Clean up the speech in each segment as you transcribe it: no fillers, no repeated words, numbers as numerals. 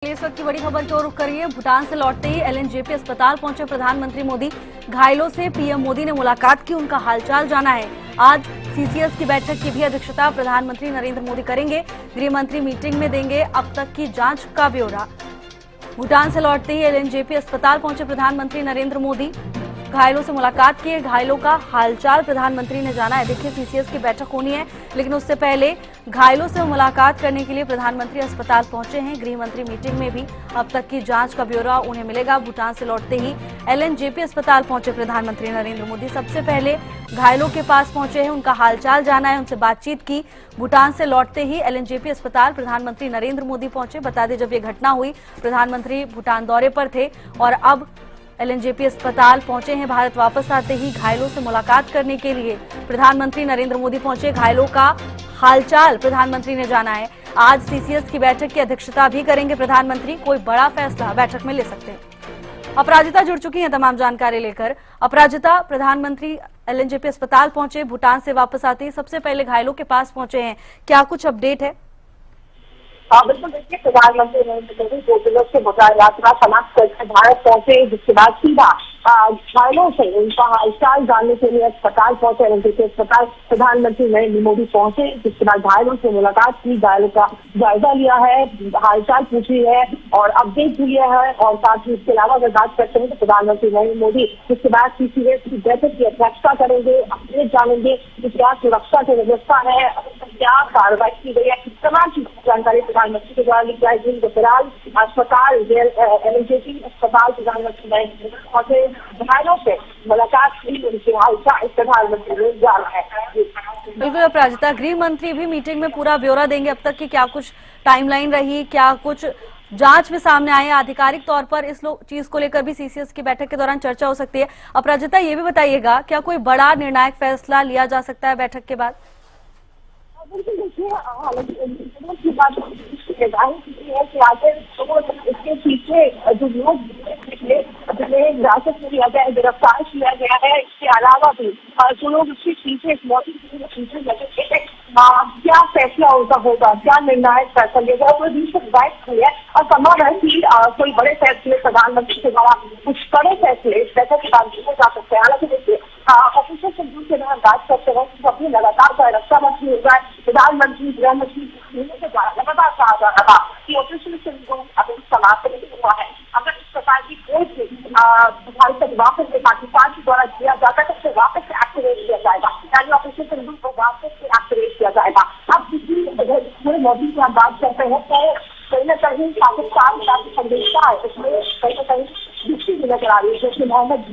इस वक्त की बड़ी खबर की ओर रुख करिए। भूटान से लौटते ही एलएनजेपी अस्पताल पहुंचे प्रधानमंत्री मोदी। घायलों से पीएम मोदी ने मुलाकात की, उनका हालचाल जाना है। आज सीसीएस की बैठक की भी अध्यक्षता प्रधानमंत्री नरेंद्र मोदी करेंगे। गृह मंत्री मीटिंग में देंगे अब तक की जांच का ब्यौरा। भूटान से लौटते ही एलएनजेपी अस्पताल पहुंचे प्रधानमंत्री नरेंद्र मोदी। घायलों से मुलाकात की, घायलों का हालचाल प्रधानमंत्री ने जाना है। देखिए, सीसीएस की बैठक होनी है, लेकिन उससे पहले घायलों से मुलाकात करने के लिए प्रधानमंत्री अस्पताल पहुंचे हैं। गृह मंत्री मीटिंग में भी अब तक की जांच का ब्यौरा उन्हें मिलेगा। भूटान से लौटते ही एलएनजेपी अस्पताल पहुंचे प्रधानमंत्री नरेंद्र मोदी। सबसे पहले घायलों के पास पहुंचे हैं, उनका हालचाल जाना है, उनसे बातचीत की। भूटान से लौटते ही एलएनजेपी अस्पताल प्रधानमंत्री नरेंद्र मोदी पहुंचे। बता दें, जब ये घटना हुई प्रधानमंत्री भूटान दौरे पर थे और अब एलएनजेपी अस्पताल पहुंचे हैं। भारत वापस आते ही घायलों से मुलाकात करने के लिए प्रधानमंत्री नरेंद्र मोदी पहुंचे। घायलों का हालचाल प्रधानमंत्री ने जाना है। आज सीसीएस की बैठक की अध्यक्षता भी करेंगे प्रधानमंत्री। कोई बड़ा फैसला बैठक में ले सकते हैं। अपराजिता जुड़ चुकी हैं तमाम जानकारी लेकर। अपराजिता, प्रधानमंत्री एलएनजेपी अस्पताल पहुंचे, भूटान से वापस आते ही सबसे पहले घायलों के पास पहुंचे हैं, क्या कुछ अपडेट है? बिल्कुल, देखिए, प्रधानमंत्री नरेंद्र मोदी 2 दिनों से भूटान यात्रा समाप्त करके भारत पहुंचे, जिसके बाद सीधा घायलों से उनका हालचाल जानने के लिए अस्पताल पहुंचे। एलएनजेपी अस्पताल प्रधानमंत्री नरेंद्र मोदी पहुंचे, जिसके बाद घायलों से मुलाकात की, घायलों का जायजा लिया है, हालचाल पूछी है और अपडेट भी लिया है। और साथ ही इसके अलावा अगर बात करते हैं तो प्रधानमंत्री नरेंद्र मोदी इसके बाद सीसीएस की बैठक की अध्यक्षता करेंगे, अपडेट जानेंगे कि क्या सुरक्षा की व्यवस्था है, क्या कार्रवाई की गई है, तमाम चीजों की जानकारी प्रधानमंत्री के द्वारा ली जाएगी। फिलहाल अस्पताल एलएनजेपी अस्पताल प्रधानमंत्री नरेंद्र मोदी पहुंचे, घायलों से मुलाकात की, उनके हालचाल प्रधानमंत्री ने जाना है। बिल्कुल अपराजिता, गृह मंत्री भी मीटिंग में पूरा ब्यौरा देंगे। अब तक की क्या कुछ टाइमलाइन रही, क्या कुछ जांच में सामने आए आधिकारिक तौर पर, इस चीज को लेकर भी सीसीएस की बैठक के दौरान चर्चा हो सकती है। अपराजिता, ये भी बताइएगा, क्या कोई बड़ा निर्णायक फैसला लिया जा सकता है बैठक के बाद? बिल्कुल, देखिए, की बात है कि आखिर इसके पीछे जो लोग जिन्हें हिरासत में लिया गया है, गिरफ्तार किया गया है, इसके अलावा भी जो लोग इसके पीछे पीछे लगे, क्या फैसला होगा, क्या निर्णायक फैसला लेगा, वो बीच हुई है। और संभव है कि कोई बड़े फैसले प्रधानमंत्री के द्वारा कुछ बड़े फैसले इस बैठक के बाद लिए जा सकते हैं। हालांकि देखिए, ऑफिशियल शेड्यूल के दौरान बात करते हैं कि अपनी लगातार रक्षा मंत्री होगा, प्रधानमंत्री, गृह मंत्री के द्वारा लगातार कहा जा रहा था कि ऑफिशियल शेड्यूल अभी समाप्त नहीं हुआ है। अगर इस प्रकार की कोई भारत से वापस से पाकिस्तान के द्वारा किया जाता है तो उसे वापस से एक्टिवेट किया जाएगा, यानी ऑफिशियल शेड्यूल को वापस से एक्टिवेट किया जाएगा। अब किसी मोदी की हम बात करते हैं तो कहीं न कहीं पाकिस्तान का संदेशा है, इसमें कहीं न कहीं दृष्टि भी नजर आ रही है, जैसे मोहम्मद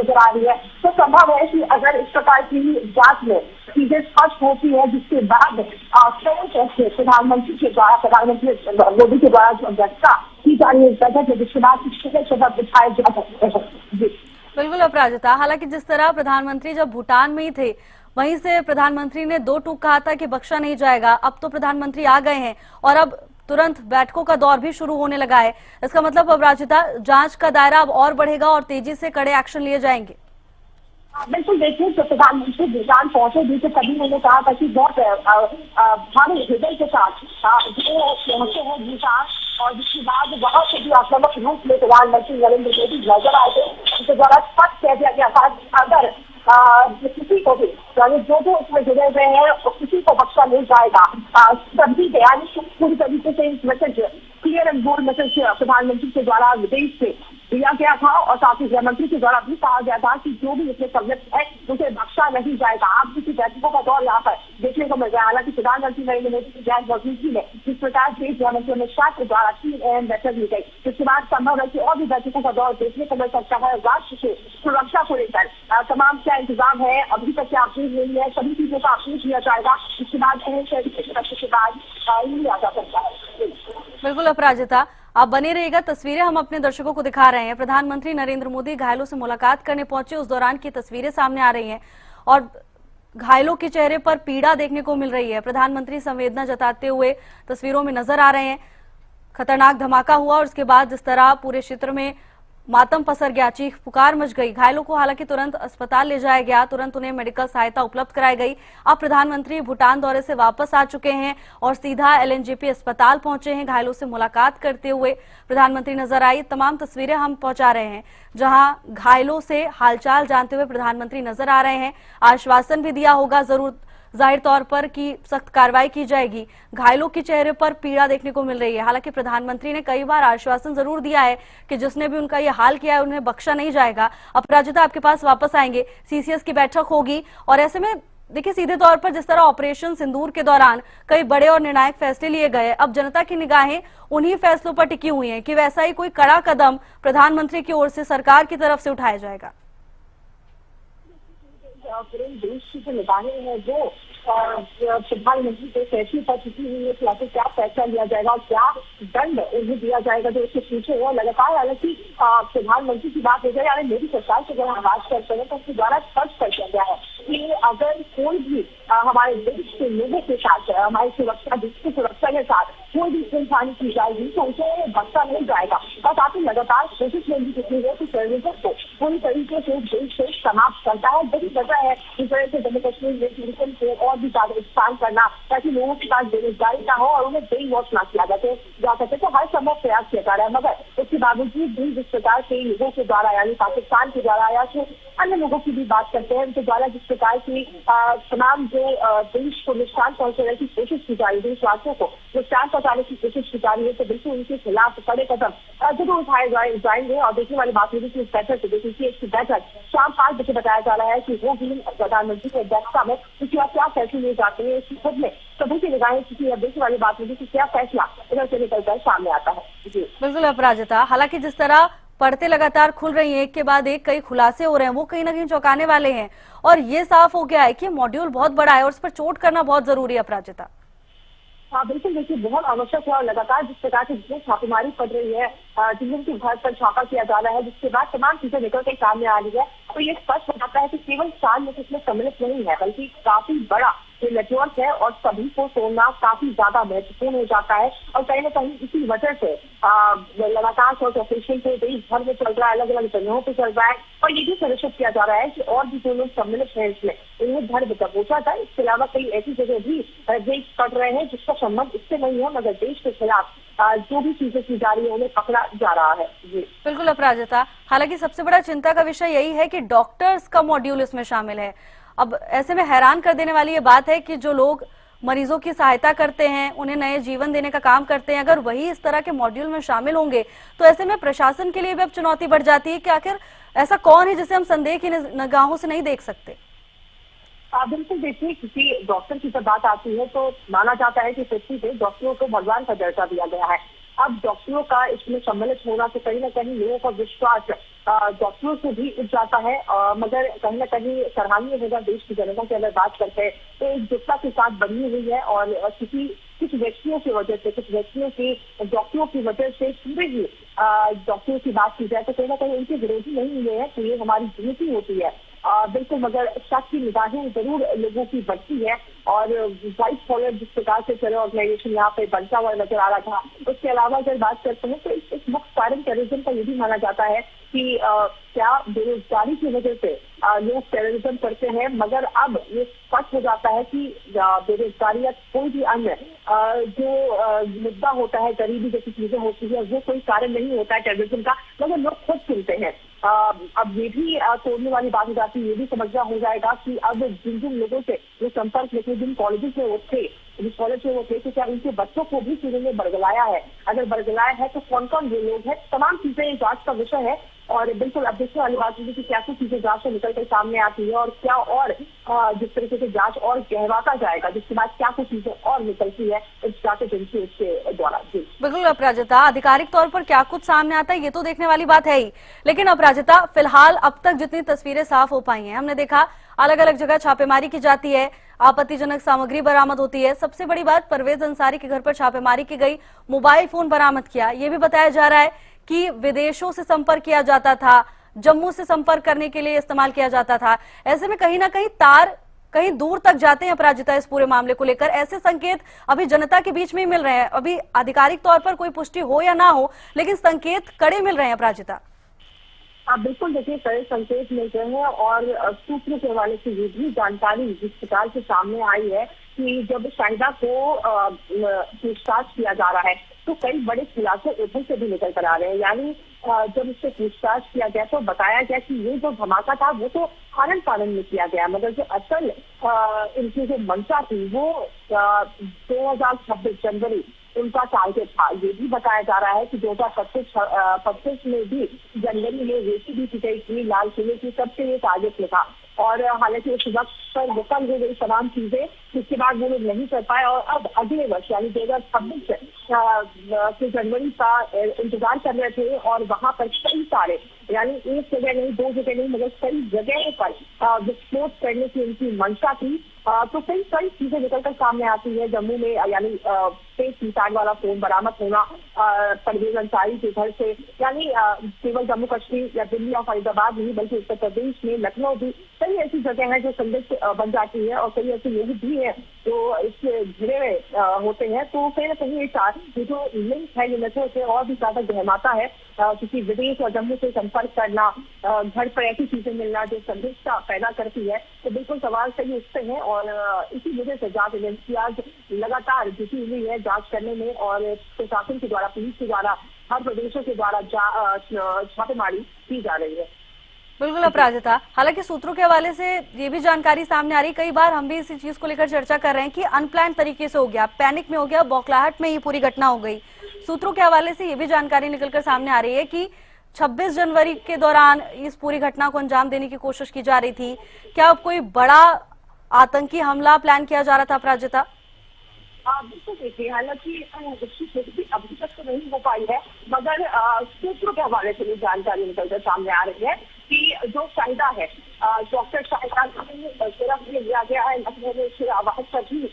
नजर आ रही है। तो संभव है कि अगर इस प्रकार की जांच में चीजें स्पष्ट होती है, जिसके बाद कैसे प्रधानमंत्री के द्वारा प्रधानमंत्री मोदी के द्वारा जो अध्यक्षता की जा रही है बैठक, जिसके बाद सबक दिखाए जा सकते हैं। बिल्कुल अपराजिता, हालांकि जिस तरह प्रधानमंत्री जब भूटान में ही थे, वहीं से प्रधानमंत्री ने 2 टूक कहा था कि बख्शा नहीं जाएगा। अब तो प्रधानमंत्री आ गए हैं और अब तुरंत बैठकों का दौर भी शुरू होने लगा है। इसका मतलब अपराजिता, जांच का दायरा अब और बढ़ेगा और तेजी से कड़े एक्शन लिए जाएंगे। बिल्कुल, देखिए, तो प्रधानमंत्री भूटान पहुंचे भी तो सभी ने कहा था कि बहुत भारी हृदय के साथ जो पहुंचे हैं भूटान, और जिसके बाद वहां से भी आक्रामक रूप में प्रधानमंत्री नरेंद्र मोदी नजर आए थे। उनके द्वारा स्पष्ट कह दिया गया था कि अगर किसी को भी, यानी जो इसमें जुड़े हुए हैं तो किसी को बख्शा नहीं जाएगा। सभी यानी पूरी तरीके से इस message, clear and bold message प्रधानमंत्री के द्वारा विदेश से दिया गया था और साथ ही गृह मंत्री के द्वारा भी कहा गया था कि जो भी इसमें सब्जेक्ट है उसे बख्शा नहीं जाएगा। आप किसी बैठकों का दौर यहाँ पर देखने को मिल गया। हालांकि प्रधानमंत्री नरेंद्र मोदी की गैर मौजूदगी में जिस प्रकार से गृह मंत्री अमित शाह के द्वारा 3 अहम बैठक ली गई, जिसके बाद संभव है कि और भी बैठकों का दौर देखने को मिल सकता है। राष्ट्र से सुरक्षा को लेकर तमाम क्या इंतजाम है, अभी तक क्या अपडेट नहीं है, सभी चीजों का अपडेट लिया जाएगा। इसके बाद के बाद लिया जा सकता है। बिल्कुल अपराजिता, आप बने रहिएगा, तस्वीरें हम अपने दर्शकों को दिखा रहे हैं। प्रधानमंत्री नरेंद्र मोदी घायलों से मुलाकात करने पहुंचे, उस दौरान की तस्वीरें सामने आ रही हैं और घायलों के चेहरे पर पीड़ा देखने को मिल रही है। प्रधानमंत्री संवेदना जताते हुए तस्वीरों में नजर आ रहे हैं। खतरनाक धमाका हुआ और उसके बाद जिस तरह पूरे क्षेत्र में मातम पसर गया, चीख पुकार मच गई। घायलों को हालांकि तुरंत अस्पताल ले जाया गया, तुरंत उन्हें मेडिकल सहायता उपलब्ध कराई गई। अब प्रधानमंत्री भूटान दौरे से वापस आ चुके हैं और सीधा एलएनजेपी अस्पताल पहुंचे हैं। घायलों से मुलाकात करते हुए प्रधानमंत्री नजर आई। तमाम तस्वीरें हम पहुंचा रहे हैं जहां घायलों से हालचाल जानते हुए प्रधानमंत्री नजर आ रहे हैं। आश्वासन भी दिया होगा जरूर जाहिर तौर पर कि सख्त कार्रवाई की जाएगी। घायलों के चेहरे पर पीड़ा देखने को मिल रही है। हालांकि प्रधानमंत्री ने कई बार आश्वासन जरूर दिया है कि जिसने भी उनका ये हाल किया है उन्हें बख्शा नहीं जाएगा। अपराजिता आपके पास वापस आएंगे, सीसीएस की बैठक होगी और ऐसे में देखिए सीधे तौर पर जिस तरह ऑपरेशन सिंदूर के दौरान कई बड़े और निर्णायक फैसले लिए गए, अब जनता की निगाहें उन्हीं फैसलों पर टिकी हुई हैं कि वैसा ही कोई कड़ा कदम प्रधानमंत्री की ओर से सरकार की तरफ से उठाया जाएगा। पूरे देश की जो निगाहें हैं वो प्रधानमंत्री के फैसले पर चुकी हुई है कि आखिर क्या फैसला लिया जाएगा और क्या दंड उन्हें दिया जाएगा जो इसके पीछे है। लगातार हालांकि प्रधानमंत्री की बात हो जाए यानी मेरी सरकार से अगर हम बात करते हैं तो उसके द्वारा स्पष्ट कर दिया गया है कि अगर कोई भी हमारे देश के लोगों के साथ हमारी सुरक्षा, देश की सुरक्षा के साथ कोई भी इंसानी की जाएगी तो उसे बख्शा नहीं जाएगा। बस आपने लगातार कोशिश नहीं की है कि टेररिज्म को पूरी तरीके से देश से समाप्त करता है। बड़ी वजह है इस तरह से जम्मू कश्मीर में टूरिज्म को और भी ज्यादा एक्सपांड करना ताकि लोगों के पास बेरोजगारी ना हो और उन्हें ब्रेन वॉश ना किया जा सके। तो हर संभव प्रयास किया जा रहा है, मगर उसके बावजूद भी जिस प्रकार के लोगों के द्वारा यानी पाकिस्तान के द्वारा या फिर अन्य लोगों की भी बात करते हैं उनके द्वारा जिस प्रकार की तमाम जो देश को नुकसान पहुंचाने की कोशिश की जा रही है, देशवासियों को नुकसान पहुंचाने की कोशिश की जा रही है, तो बिल्कुल उनके खिलाफ कड़े कदम जरूर उठाए जाएंगे। और देखने वाली बात होगी कि इस बैठक की बैठक शाम 5 बजे बताया जा रहा है कि वो भी प्रधानमंत्री की अध्यक्षता में उसके बाद क्या फैसले लिए जाते हैं इसकी खुद में सभी की निगाहें चुकी है। देखने वाली बात होगी कि क्या फैसला इधर से निकलकर सामने आता है। जी बिल्कुल अपराजिता, हालांकि जिस तरह पढ़ते लगातार खुल रही है, एक के बाद एक कई खुलासे हो रहे हैं वो कहीं ना कहीं चौंकाने वाले हैं और ये साफ हो गया है कि मॉड्यूल बहुत बड़ा है और उस पर चोट करना बहुत जरूरी है। अपराजिता हाँ बिल्कुल, देखिए बहुत आवश्यक है और लगातार जिस प्रकार से जितनी छापेमारी पड़ रही है, जिन के घर पर छापा किया जा रहा है, जिसके बाद तमाम चीजें निकल के सामने आ रही है, तो ये स्पष्ट हो जाता है कि केवल 4 लोग इसमें सम्मिलित नहीं है बल्कि काफी बड़ा ये नेटवर्क है और सभी को तोड़ना काफी ज्यादा महत्वपूर्ण हो जाता है। और कहीं ना कहीं इसी वजह से लगातार सर्च ऑपरेशन को देश भर में चल रहा है, अलग अलग जगहों पे चल रहा है और ये भी सुनिश्चित किया जा रहा है कि और भी जो लोग सम्मिलित है इसमें उन्हें घर दबोचा जाए। इसके अलावा कई ऐसी जगह भी देश पड़ रहे हैं जिसका संबंध इससे नहीं है, मगर देश के खिलाफ जो भी चीजें की जा रही है उन्हें पकड़ा जा रहा है। जी बिल्कुल अपराजिता, हालांकि सबसे बड़ा चिंता का विषय यही है कि डॉक्टर्स का मॉड्यूल इसमें शामिल है। अब ऐसे में हैरान कर देने वाली ये बात है कि जो लोग मरीजों की सहायता करते हैं, उन्हें नए जीवन देने का काम करते हैं, अगर वही इस तरह के मॉड्यूल में शामिल होंगे तो ऐसे में प्रशासन के लिए भी अब चुनौती बढ़ जाती है कि आखिर ऐसा कौन है जिसे हम संदेह की निगाहों से नहीं देख सकते। बिल्कुल, देखिए किसी डॉक्टर की जब बात आती है तो माना जाता है कि पृथ्वी पे डॉक्टरों को भगवान का दर्जा दिया गया है। अब डॉक्टरों का इसमें सम्मिलित होना तो कहीं ना कहीं लोगों का विश्वास डॉक्टरों से भी उठ जाता है, मगर कहीं ना कहीं सराहनीय होगा देश की जनता की अगर बात करते हैं तो एकजुटता के साथ बनी हुई है और कुछ व्यक्तियों की वजह से, कुछ व्यक्तियों की डॉक्टरों की वजह से पूरे ही डॉक्टरों की बात की जाए तो कहीं ना कहीं उनके विरोधी नहीं हुए हैं। तो ये हमारी ड्यूटी होती है बिल्कुल, मगर शक की निगाहें जरूर लोगों की बढ़ती है और वाइट कॉलर जिस प्रकार से चले ऑर्गेनाइजेशन यहाँ पे बनता हुआ नजर आ रहा था। उसके अलावा अगर बात करते हैं तो इस मुख्य कारण टेररिज्म का ये भी माना जाता है कि क्या बेरोजगारी की वजह से लोग टेररिज्म करते हैं, मगर अब ये स्पष्ट हो जाता है कि बेरोजगारी या कोई भी अन्य जो मुद्दा होता है, गरीबी जैसी चीजें होती है, वो कोई कारण नहीं होता है टेररिज्म का, मगर लोग खुद सुनते हैं। अब ये भी तोड़ने वाली बात हो जाती है, ये भी समझना हो जाएगा कि अब जिन लोगों से ये संपर्क लेके जिन कॉलेजेस में वो थे, जिस कॉलेज में वो थे, तो क्या उनके बच्चों को भी चीजों में बरगलाया है, अगर बरगलाया है तो कौन कौन ये लोग हैं, तमाम चीजें जांच का विषय है। और बिल्कुल अब देखने वाली बात है कि क्या कुछ चीजें जांच से निकल कर सामने आती है और क्या और जिस तरीके से जांच और गहराता जाएगा, जिसके बाद क्या कुछ चीजें और निकलती है इस जांच एजेंसी उसके द्वारा। जी बिल्कुल अपराजिता, आधिकारिक तौर पर क्या कुछ सामने आता है ये तो देखने वाली बात है ही, लेकिन अपराजिता फिलहाल अब तक जितनी तस्वीरें साफ हो पाई हैं, हमने देखा अलग अलग जगह छापेमारी की जाती है, आपत्तिजनक सामग्री बरामद होती है। सबसे बड़ी बात, परवेज अंसारी के घर पर छापेमारी की गई, मोबाइल फोन बरामद किया। ये भी बताया जा रहा है कि विदेशों से संपर्क किया जाता था, जम्मू से संपर्क करने के लिए इस्तेमाल किया जाता था। ऐसे में कहीं ना कहीं तार कहीं दूर तक जाते हैं अपराजिता इस पूरे मामले को लेकर। ऐसे संकेत अभी जनता के बीच में ही मिल रहे हैं, अभी आधिकारिक तौर पर कोई पुष्टि हो या ना हो, लेकिन संकेत कड़े मिल रहे हैं अपराजिता। बिल्कुल देखिए, कई संकेत मिल रहे हैं और सूत्रों के हवाले से ये भी जानकारी जिस प्रकार से सामने आई है कि जब शाहिदा को पूछताछ किया जा रहा है तो कई बड़े खुलासे उधर से भी निकल कर आ रहे हैं। यानी जब इससे पूछताछ किया गया तो बताया गया कि ये जो धमाका था वो तो आनन फानन में किया गया, मगर जो असल इनकी जो मंशा थी वो 2026 जनवरी उनका टारगेट था। ये भी बताया जा रहा है कि 2025 में भी जनवरी में रेसी भी पिटाई की लाल किले की, सबसे ये टारगेट में था। और हालांकि उस वक्त पर विफल हो गई तमाम चीजें, जिसके बाद वो लोग नहीं कर पाए और अब अगले वर्ष यानी 2026 के जनवरी का इंतजार कर रहे थे। और वहां पर कई सारे, यानी एक जगह नहीं, दो जगह नहीं, मगर कई जगहों पर विस्फोट करने की उनकी मंशा थी। तो कई चीजें निकलकर सामने आती है। जम्मू में यानी तेज रिकॉर्ड वाला फोन बरामद होना परवेज अंसारी के घर से, यानी केवल जम्मू कश्मीर या दिल्ली और फरीदाबाद नहीं बल्कि उत्तर प्रदेश में लखनऊ भी कई ऐसी जगह है जो संदिग्ध बन जाती है और कई ऐसे लोग भी हैं जो इससे घिरे हुए होते हैं। तो कहीं ना कहीं ये जो लिंक है ये नेटवर्क से और भी ज्यादा गहमाता है, क्योंकि विदेश और जम्मू से संपर्क करना, घर पर ऐसी चीजें मिलना जो संदिग्धता पैदा करती है। तो बिल्कुल सवाल सही उठते हैं और इसी वजह से जांच एजेंसी आज लगातार जुटी हुई है जांच करने में और प्रशासन के द्वारा, पुलिस के द्वारा, हर प्रदेशों के द्वारा छापेमारी की जा रही है। बिल्कुल अपराजिता, हालांकि सूत्रों के हवाले से ये भी जानकारी सामने आ रही, कई बार हम भी इसी चीज को लेकर चर्चा कर रहे हैं कि अनप्लान तरीके से हो गया, पैनिक में हो गया, बौखलाहट में ये पूरी घटना हो गई। सूत्रों के हवाले से ये भी जानकारी निकलकर सामने आ रही है कि 26 जनवरी के दौरान इस पूरी घटना को अंजाम देने की कोशिश की जा रही थी। क्या अब कोई बड़ा आतंकी हमला प्लान किया जा रहा था अपराजिता? बिल्कुल देखिए, हालांकि इसकी पुष्टि अभी तक तो नहीं हो पाई है, मगर सूत्रों के हवाले से भी जानकारी निकलकर सामने आ रही है कि जो शाहिदा है, डॉक्टर शाहिदा को गिरफ्त लिया गया है, लखनऊ में उसके आवास पर भी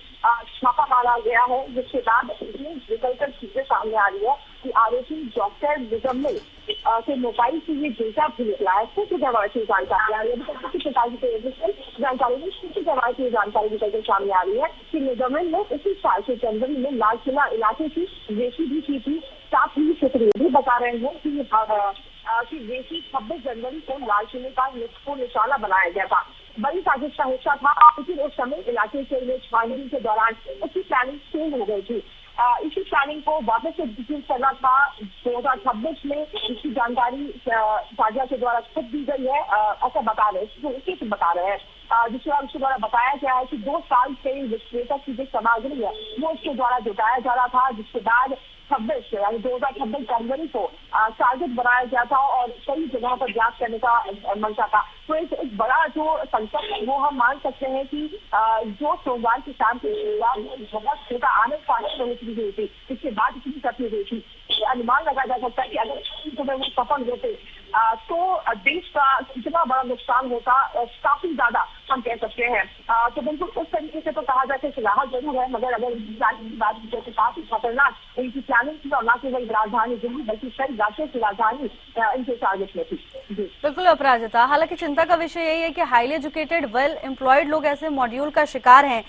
छापा मारा गया है, जिसके बाद निकलकर चीजें सामने आ रही है कि आरोपी डॉक्टर मुजम्मिल के मोबाइल से ये डेटा भी निकला है। सूत्र के हवाले से जानकारी आ रही है, किसी प्रकार की जानकारी नहीं, सूत्र के हवाले से जानकारी निकलकर सामने आ रही है कि मुजम्मिल ने इसी साल से जनवरी में लाल किला इलाके की रेकी भी की थी। साथ ही सूत्र ये भी बता रहे हैं कि रेकी 26 जनवरी को लाल किले का निशाना बनाया गया था। बड़ी साजिश का हिस्सा था, लेकिन उस समय इलाके के छानबीन के दौरान उसकी प्लानिंग फेल हो गई थी। इसी प्लानिंग को वापस से एग्जीक्यूट करना था 2026 में। इसकी जानकारी ताजिया के द्वारा खुद दी गई है, ऐसा बता रहे हैं, जिसके बाद उसके द्वारा बताया गया है कि 2 साल से विक्रेता की जो सामग्री है वो उसके द्वारा जुटाया जा रहा था, जिसके बाद 26 यानी 2026 जनवरी को टारगेट बनाया गया था और कई जगहों पर जांच करने का मंशा था। तो एक बड़ा जो संकट है वो हम मान सकते हैं कि जो सोमवार की शाम की शुरुआत बहुत छोटा आनंद फानन में उतरी हुई थी, इसके बाद इतनी तकलीफ हुई थी। अनुमान लगाया जा सकता है कि अगर वो सफल होते तो देश का कितना बड़ा नुकसान होता, काफी ज्यादा हम कह सकते हैं। तो बिल्कुल उस तरीके से तो कहा जाए कि राहत जरूर है, मगर अगर बात की तो काफी खतरनाक इनकी प्लानिंग थी और न केवल राजधानी दिल्ली बल्कि कई राज्यों की राजधानी इनके टारगेट में थी। बिल्कुल अपराजिता, हालांकि चिंता का विषय यही है कि हाईली एजुकेटेड, वेल एम्प्लॉयड लोग ऐसे मॉड्यूल का शिकार हैं।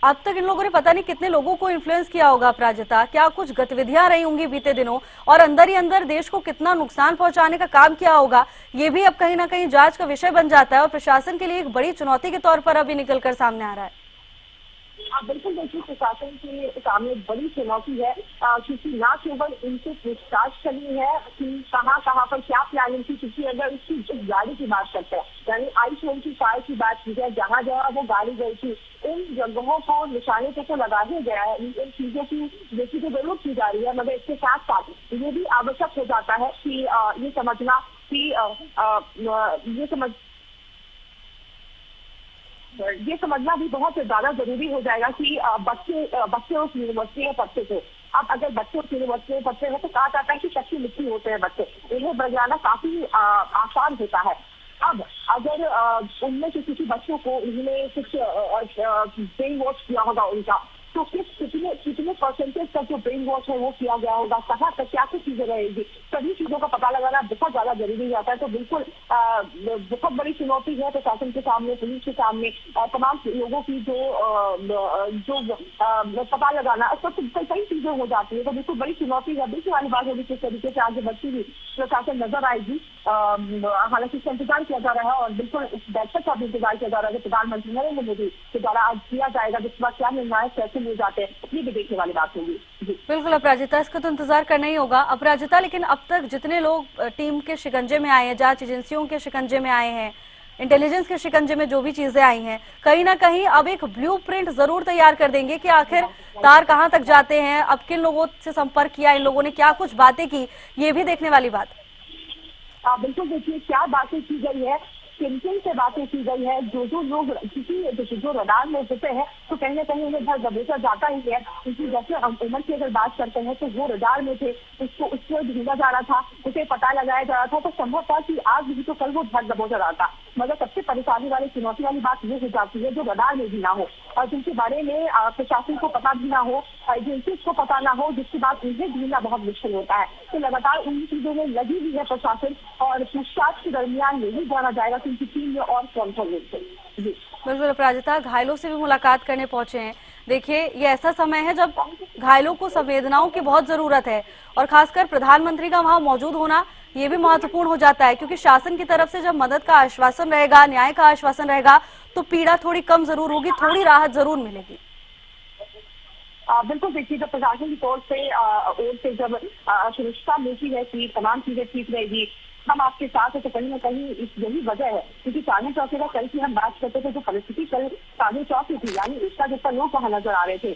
अब तक इन लोगों ने पता नहीं कितने लोगों को इन्फ्लुएंस किया होगा अपराजिता, क्या कुछ गतिविधियां रही होंगी बीते दिनों और अंदर ही अंदर देश को कितना नुकसान पहुंचाने का काम किया होगा, ये भी अब कहीं ना कहीं जांच का विषय बन जाता है और प्रशासन के लिए एक बड़ी चुनौती के तौर पर अभी निकलकर सामने आ रहा है। बिल्कुल देखिए, प्रशासन के सामने बड़ी चुनौती है, क्योंकि न केवल इनसे पूछताछ करनी है कि कहाँ पर क्या प्लानिंग थी, क्योंकि अगर इसकी जिस गाड़ी की बात करते हैं यानी i4 की कार की बात की जाए, जहाँ वो गाड़ी गई थी इन जगहों को निशाने पे तो लगा ही गया है, इन चीजों की देखी तो जरूर की जा रही है, मगर इसके साथ साथ ये भी आवश्यक हो जाता है कि ये समझना कि ये समझना भी बहुत ज्यादा जरूरी हो जाएगा कि बच्चे उस यूनिवर्सिटी में पढ़ते थे। अब अगर बच्चे उस यूनिवर्सिटी में पढ़ते हैं तो कहा जाता है कि कच्ची मिट्टी होते हैं बच्चे, इन्हें बजाना काफी आसान होता है। अब अगर उनमें से किसी बच्चों को इन्होंने कुछ ब्रेन वॉश किया होगा उनका, तो कितने परसेंटेज तक जो ब्रेन वॉश है वो किया गया होगा, कहाँ तक क्या कुछ चीजें रहेगी, सभी चीजों का पता लगाना बहुत ज्यादा जरूरी हो जाता है। तो बिल्कुल बहुत बड़ी चुनौती है प्रशासन के सामने, पुलिस के सामने, तमाम लोगों की जो पता लगाना, कई चीजें हो जाती है। तो बिल्कुल बड़ी चुनौती है। बिल्कुल वाली बात होगी किस तरीके से आगे बढ़ती हुई प्रशासन नजर आएगी। हालांकि इसका इंतजार किया जा रहा है और बिल्कुल इस बैठक का भी इंतजार किया जा रहा है जो प्रधानमंत्री नरेंद्र मोदी के द्वारा आज किया जाएगा, जिसके बाद क्या निर्णय कैसे लिए जाते हैं ये भी देखने वाली बात होगी। बिल्कुल अपराजिता, इसका तो इंतजार करना ही होगा अपराजिता। लेकिन अब तक जितने लोग टीम के शिकंजे में आए हैं, जांच एजेंसियों के शिकंजे में आए हैं, इंटेलिजेंस के शिकंजे में जो भी चीजें आई हैं, कहीं ना कहीं अब एक ब्लूप्रिंट जरूर तैयार कर देंगे कि आखिर तार कहां तक जाते हैं, अब किन लोगों से संपर्क किया, इन लोगों ने क्या कुछ बातें की, ये भी देखने वाली बात। बिल्कुल देखिए क्या बातें की गई है, किन किन से बातें की गई है। जो लोग किसी जो रडार में होते हैं तो कहीं ना कहीं उन्हें घर दबोचा जाता ही है, क्योंकि जैसे उमर की अगर बात करते हैं तो वो रडार में थे, उसको ढूंढा जा रहा था, उसे पता लगाया जा रहा था, तो संभव था कि आज नहीं तो कल वो घर दबोचा रहा था। मगर सबसे परेशानी वाली चुनौती वाली बात ये हो जाती है जो रडार में भी ना हो और जिनके बारे में प्रशासन को पता भी ना हो, एजेंसी को पता ना हो, जिसके बाद उन्हें ढूंढना बहुत मुश्किल होता है। तो लगातार उन चीजों में लगी हुई है प्रशासन और पूछताछ के दरमियान यही जाना जाएगा कि उनकी टीम में और कौन कौन लोग थे। बिल्कुल अपराजिता, घायलों से भी मुलाकात करने पहुंचे हैं। देखिए ये ऐसा समय है जब घायलों को संवेदनाओं की बहुत जरूरत है और खासकर प्रधानमंत्री का वहां मौजूद होना ये भी महत्वपूर्ण हो जाता है, क्योंकि शासन की तरफ से जब मदद का आश्वासन रहेगा, न्याय का आश्वासन रहेगा, तो पीड़ा थोड़ी कम जरूर होगी, थोड़ी राहत जरूर मिलेगी। बिल्कुल देखिए, जब प्रशासन की ओर से जब सुरक्षा मिलती है कि तमाम चीजें ठीक रहेगी, हम आपके साथ है, तो कहीं ना कहीं यही वजह है। क्योंकि चांदनी चौकी का कल की हम बात करते थे, जो परिस्थिति कल चांदनी चौकी थी, यानी इसका जितना लोग वहां नजर आ रहे थे,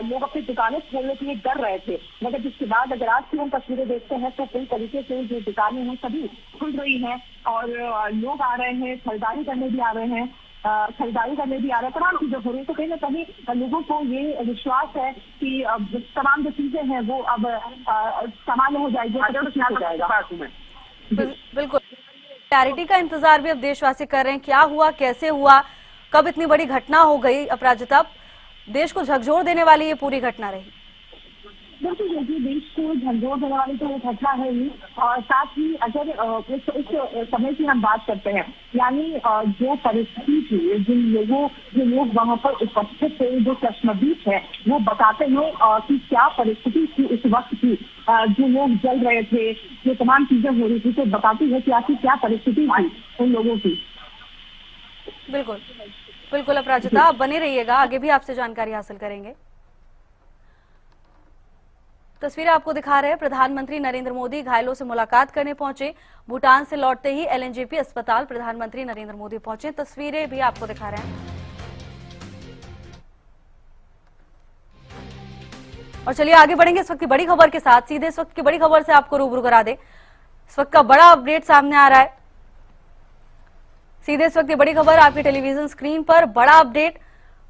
लोग अपनी दुकानें खोलने के लिए डर रहे थे। मगर जिसके बाद अगर आज की हम तस्वीरें देखते हैं तो कई तरीके से जो दुकानें हैं सभी खुल रही हैं और लोग आ रहे हैं, खरीदारी करने भी आ रहे हैं, तमाम चीजें हो रही है। तो कहीं ना कहीं लोगों को ये विश्वास है कि तमाम जो चीजें हैं वो अब सामान्य हो जाएगी। बिल्कुल क्लैरिटी का इंतजार भी अब देशवासी कर रहे हैं, क्या हुआ, कैसे हुआ, कब इतनी बड़ी घटना हो गई। अपराजिता, देश को झकझोर देने वाली ये पूरी घटना रही। बिल्कुल देखिए, देश को झकझोर देने वाली तो एक घटना है ही, और साथ ही अगर इस समय की हम बात करते हैं, यानी जो परिस्थिति थी, जो लोग वहां पर उपस्थित थे, जो चश्मदीद है, वो बताते हैं कि क्या परिस्थिति थी उस वक्त की। जो लोग जल रहे थे, जो तमाम चीजें हो रही थी, तो बताती है कि आखिर क्या परिस्थिति थी उन लोगों की। बिल्कुल बिल्कुल अपराजिता, आप बने रहिएगा, आगे भी आपसे जानकारी हासिल करेंगे। तस्वीरें आपको दिखा रहे हैं, प्रधानमंत्री नरेंद्र मोदी घायलों से मुलाकात करने पहुंचे। भूटान से लौटते ही एलएनजेपी अस्पताल प्रधानमंत्री नरेंद्र मोदी पहुंचे। तस्वीरें भी आपको दिखा रहे हैं। और चलिए आगे बढ़ेंगे इस वक्त की बड़ी खबर के साथ। सीधे इस वक्त की बड़ी खबर से आपको रूबरू करा दे। इस वक्त का बड़ा अपडेट सामने आ रहा है। सीधे इस वक्त की बड़ी खबर आपकी टेलीविजन स्क्रीन पर, बड़ा अपडेट,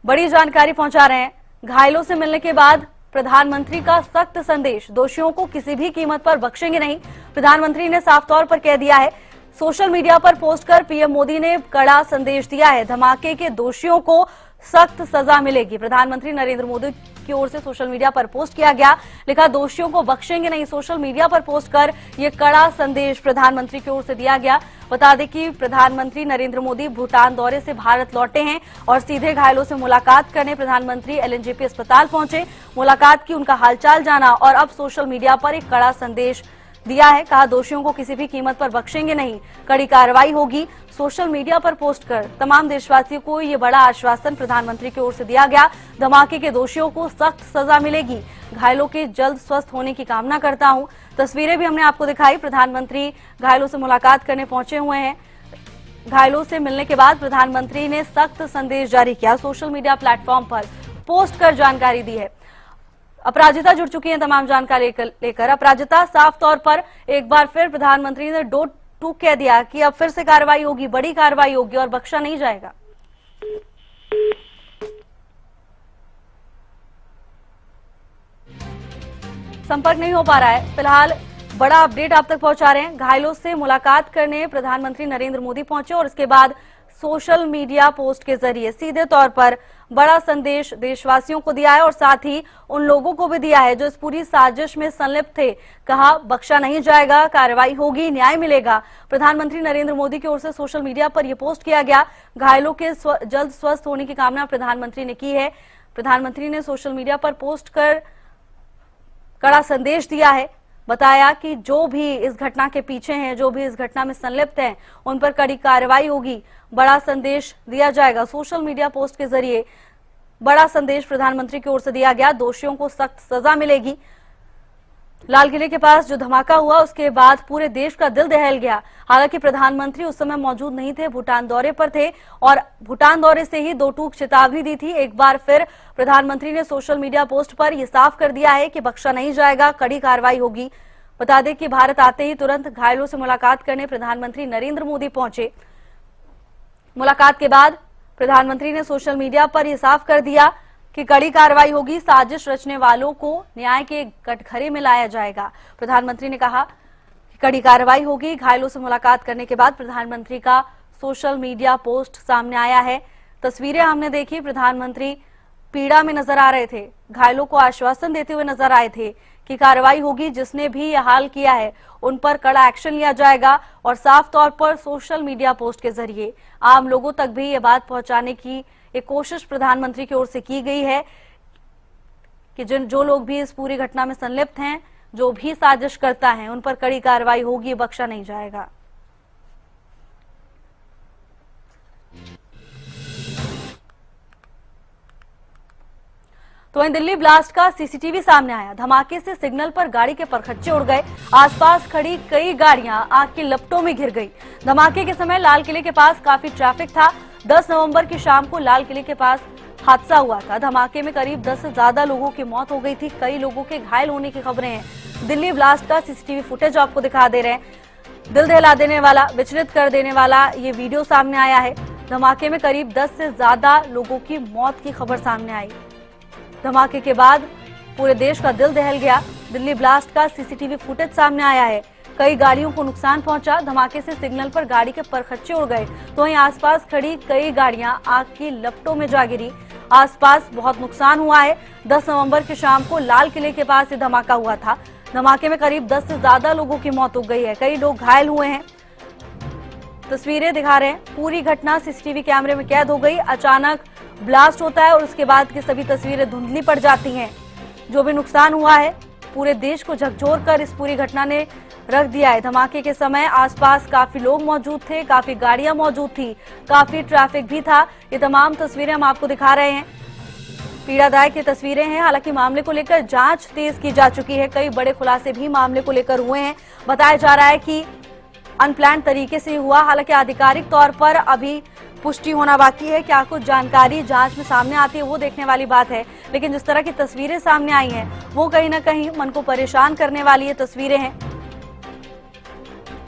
बड़ी जानकारी पहुंचा रहे हैं। घायलों से मिलने के बाद प्रधानमंत्री का सख्त संदेश, दोषियों को किसी भी कीमत पर बख्शेंगे नहीं। प्रधानमंत्री ने साफ तौर पर कह दिया है। सोशल मीडिया पर पोस्ट कर पीएम मोदी ने कड़ा संदेश दिया है, धमाके के दोषियों को सख्त सजा मिलेगी। प्रधानमंत्री नरेंद्र मोदी की ओर से सोशल मीडिया पर पोस्ट किया गया, लिखा दोषियों को बख्शेंगे नहीं। सोशल मीडिया पर पोस्ट कर ये कड़ा संदेश प्रधानमंत्री की ओर से दिया गया। बता दें कि प्रधानमंत्री नरेंद्र मोदी भूटान दौरे से भारत लौटे हैं और सीधे घायलों से मुलाकात करने प्रधानमंत्री एलएनजेपी अस्पताल पहुंचे। मुलाकात की, उनका हालचाल जाना और अब सोशल मीडिया पर एक कड़ा संदेश दिया है। कहा दोषियों को किसी भी कीमत पर बख्शेंगे नहीं, कड़ी कार्रवाई होगी। सोशल मीडिया पर पोस्ट कर तमाम देशवासियों को ये बड़ा आश्वासन प्रधानमंत्री की ओर से दिया गया। धमाके के दोषियों को सख्त सजा मिलेगी। घायलों के जल्द स्वस्थ होने की कामना करता हूं। तस्वीरें भी हमने आपको दिखाई। प्रधानमंत्री घायलों से मुलाकात करने पहुंचे हुए हैं। घायलों से मिलने के बाद प्रधानमंत्री ने सख्त संदेश जारी किया, सोशल मीडिया प्लेटफॉर्म पर पोस्ट कर जानकारी दी है। अपराजिता जुड़ चुकी हैं तमाम जानकारी लेकर। अपराजिता, साफ तौर पर एक बार फिर प्रधानमंत्री ने डोंट टू कह दिया कि अब फिर से कार्रवाई होगी, बड़ी कार्रवाई होगी और बख्शा नहीं जाएगा। संपर्क नहीं हो पा रहा है। फिलहाल बड़ा अपडेट आप तक पहुंचा रहे हैं। घायलों से मुलाकात करने प्रधानमंत्री नरेंद्र मोदी पहुंचे और इसके बाद सोशल मीडिया पोस्ट के जरिए सीधे तौर पर बड़ा संदेश देशवासियों को दिया है और साथ ही उन लोगों को भी दिया है जो इस पूरी साजिश में संलिप्त थे। कहा बख्शा नहीं जाएगा, कार्रवाई होगी, न्याय मिलेगा। प्रधानमंत्री नरेंद्र मोदी की ओर से सोशल मीडिया पर यह पोस्ट किया गया। घायलों के जल्द स्वस्थ होने की कामना प्रधानमंत्री ने की है। प्रधानमंत्री ने सोशल मीडिया पर पोस्ट कर कड़ा संदेश दिया है। बताया कि जो भी इस घटना के पीछे हैं, जो भी इस घटना में संलिप्त हैं, उन पर कड़ी कार्रवाई होगी। बड़ा संदेश दिया जाएगा। सोशल मीडिया पोस्ट के जरिए बड़ा संदेश प्रधानमंत्री की ओर से दिया गया। दोषियों को सख्त सजा मिलेगी। लाल किले के पास जो धमाका हुआ उसके बाद पूरे देश का दिल दहल गया। हालांकि प्रधानमंत्री उस समय मौजूद नहीं थे, भूटान दौरे पर थे और भूटान दौरे से ही दो टूक चेतावनी दी थी। एक बार फिर प्रधानमंत्री ने सोशल मीडिया पोस्ट पर यह साफ कर दिया है कि बख्शा नहीं जाएगा, कड़ी कार्रवाई होगी। बता दें कि भारत आते ही तुरंत घायलों से मुलाकात करने प्रधानमंत्री नरेंद्र मोदी पहुंचे। मुलाकात के बाद प्रधानमंत्री ने सोशल मीडिया पर यह साफ कर दिया कि कड़ी कार्रवाई होगी, साजिश रचने वालों को न्याय के कटघरे में लाया जाएगा। प्रधानमंत्री ने कहा कि कड़ी कार्रवाई होगी। घायलों से मुलाकात करने के बाद प्रधानमंत्री का सोशल मीडिया पोस्ट सामने आया है। तस्वीरें हमने देखी, प्रधानमंत्री पीड़ा में नजर आ रहे थे, घायलों को आश्वासन देते हुए नजर आए थे कि कार्रवाई होगी। जिसने भी यह हाल किया है उन पर कड़ा एक्शन लिया जाएगा और साफ तौर पर सोशल मीडिया पोस्ट के जरिए आम लोगों तक भी ये बात पहुंचाने की एक कोशिश प्रधानमंत्री की ओर से की गई है कि जो लोग भी इस पूरी घटना में संलिप्त हैं, जो भी साजिश करता है, उन पर कड़ी कार्रवाई होगी, बख्शा नहीं जाएगा। तो वहीं दिल्ली ब्लास्ट का सीसीटीवी सामने आया। धमाके से सिग्नल पर गाड़ी के परखच्चे उड़ गए। आसपास खड़ी कई गाड़ियां आग की लपटों में घिर गई। धमाके के समय लाल किले के पास काफी ट्रैफिक था। 10 नवंबर की शाम को लाल किले के पास हादसा हुआ था। धमाके में करीब 10 से ज्यादा लोगों की मौत हो गई थी। कई लोगों के घायल होने की खबरें हैं। दिल्ली ब्लास्ट का सीसीटीवी फुटेज आपको दिखा दे रहे हैं। दिल दहला देने वाला, विचलित कर देने वाला ये वीडियो सामने आया है। धमाके में करीब 10 से ज्यादा लोगों की मौत की खबर सामने आई। धमाके के बाद पूरे देश का दिल दहल गया। दिल्ली ब्लास्ट का सीसीटीवी फुटेज सामने आया है। कई गाड़ियों को नुकसान पहुंचा। धमाके से सिग्नल पर गाड़ी के परखच्चे उड़ गए, तो वहीं आसपास खड़ी कई गाड़ियां आग की लपटों में जा गिरी। आसपास बहुत नुकसान हुआ है। 10 नवंबर की शाम को लाल किले के पास ये धमाका हुआ था। धमाके में करीब 10 से ज्यादा लोगों की मौत हो गई है। कई लोग घायल हुए हैं। तस्वीरें दिखा रहे हैं। पूरी घटना सीसीटीवी कैमरे में कैद हो गई। अचानक ब्लास्ट होता है और उसके बाद की सभी तस्वीरें धुंधली पड़ जाती हैं। जो भी नुकसान हुआ है पूरे देश को झकझोर कर इस पूरी घटना ने रख दिया है। धमाके के समय आसपास काफी लोग मौजूद थे, काफी गाड़ियां मौजूद थी, काफी ट्रैफिक भी था। ये तमाम तस्वीरें हम आपको दिखा रहे हैं। पीड़ादायक ये तस्वीरें हैं। हालांकि मामले को लेकर जांच तेज की जा चुकी है। कई बड़े खुलासे भी मामले को लेकर हुए हैं। बताया जा रहा है कि अनप्लान्ड तरीके से हुआ। हालांकि आधिकारिक तौर पर अभी पुष्टि होना बाकी है। क्या कुछ जानकारी जांच में सामने आती है वो देखने वाली बात है। लेकिन जिस तरह की तस्वीरें सामने आई हैं वो कहीं ना कहीं मन को परेशान करने वाली ये तस्वीरें हैं।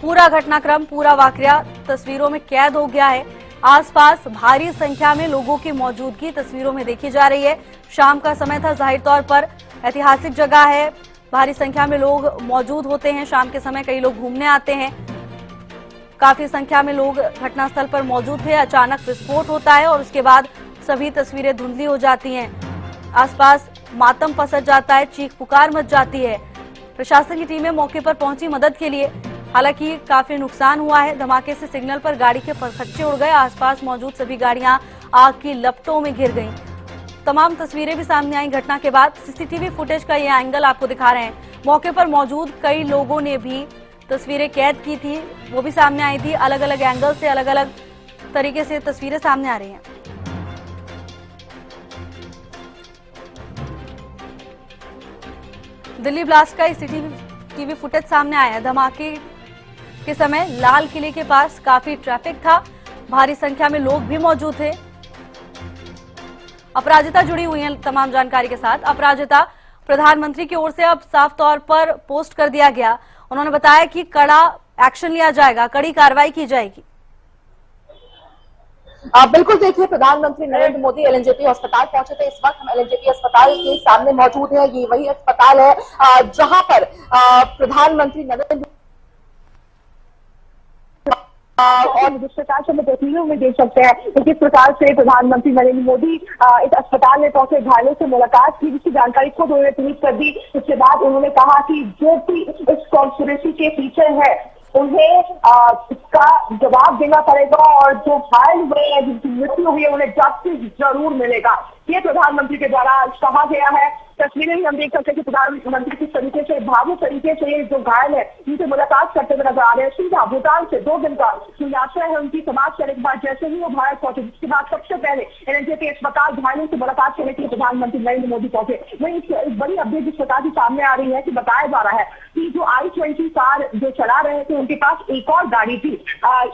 पूरा घटनाक्रम, पूरा वाकया तस्वीरों में कैद हो गया है। आसपास भारी संख्या में लोगों की मौजूदगी तस्वीरों में देखी जा रही है। शाम का समय था, जाहिर तौर पर ऐतिहासिक जगह है, भारी संख्या में लोग मौजूद होते हैं। शाम के समय कई लोग घूमने आते हैं। काफी संख्या में लोग घटनास्थल पर मौजूद थे। अचानक विस्फोट होता है और उसके बाद सभी तस्वीरें धुंधली हो जाती हैं। आसपास मातम पसर जाता है, चीख पुकार मच जाती है। प्रशासन की टीमें मौके पर पहुंची मदद के लिए। हालांकि काफी नुकसान हुआ है। धमाके से सिग्नल पर गाड़ी के परखच्चे उड़ गए। आसपास मौजूद सभी गाड़ियां आग की लपटों में घिर गईं। तमाम तस्वीरें भी सामने आई घटना के बाद। सीसीटीवी फुटेज का ये एंगल आपको दिखा रहे हैं। मौके पर मौजूद कई लोगों ने भी तस्वीरें कैद की थी, वो भी सामने आई थी। अलग अलग एंगल से, अलग अलग तरीके से तस्वीरें सामने आ रही हैं। दिल्ली ब्लास्ट का सीसीटीवी फुटेज सामने आया। धमाके के समय लाल किले के पास काफी ट्रैफिक था। भारी संख्या में लोग भी मौजूद थे। अपराजिता जुड़ी हुई है तमाम जानकारी के साथ। अपराजिता, प्रधानमंत्री की ओर से अब साफ तौर पर पोस्ट कर दिया गया। उन्होंने बताया कि कड़ा एक्शन लिया जाएगा, कड़ी कार्रवाई की जाएगी। बिल्कुल, देखिए प्रधानमंत्री नरेंद्र मोदी एलएनजेपी अस्पताल पहुंचे थे। इस वक्त हम एलएनजेपी अस्पताल के सामने मौजूद हैं। ये वही अस्पताल है जहां पर प्रधानमंत्री नरेंद्र और जिस प्रकार से हम तस्वीरों में देख सकते हैं कि किस प्रकार से प्रधानमंत्री नरेंद्र मोदी इस अस्पताल में पहुंचे, घायलों से मुलाकात की, जिसकी जानकारी खुद उन्होंने ट्वीट कर दी। इसके बाद उन्होंने कहा कि जो भी इस कॉन्स्पिरेसी के पीछे है उन्हें इसका जवाब देना पड़ेगा और जो घायल हुए हैं, जिनकी मृत्यु हुई है, उन्हें जस्टिस जरूर मिलेगा। ये प्रधानमंत्री के द्वारा कहा गया है। तस्वीरें ही हम देख सकते हैं कि प्रधानमंत्री किस तरीके से भावुक तरीके से जो घायल है उनसे मुलाकात करते हुए नजर आ रहे हैं। सीधा भूटान से 2 दिन का जो यात्रा है उनकी समाप्त करने के बाद जैसे ही वो भारत पहुंचे, जिसके बाद सबसे पहले एलएनजे अस्पताल घायलों से मुलाकात करने के लिए प्रधानमंत्री नरेंद्र मोदी पहुंचे। वही इस बड़ी अपडेट जिस प्रकार की सामने आ रही है कि बताया जा रहा है कि जो i20 कार जो चला रहे थे उनके पास एक और गाड़ी थी,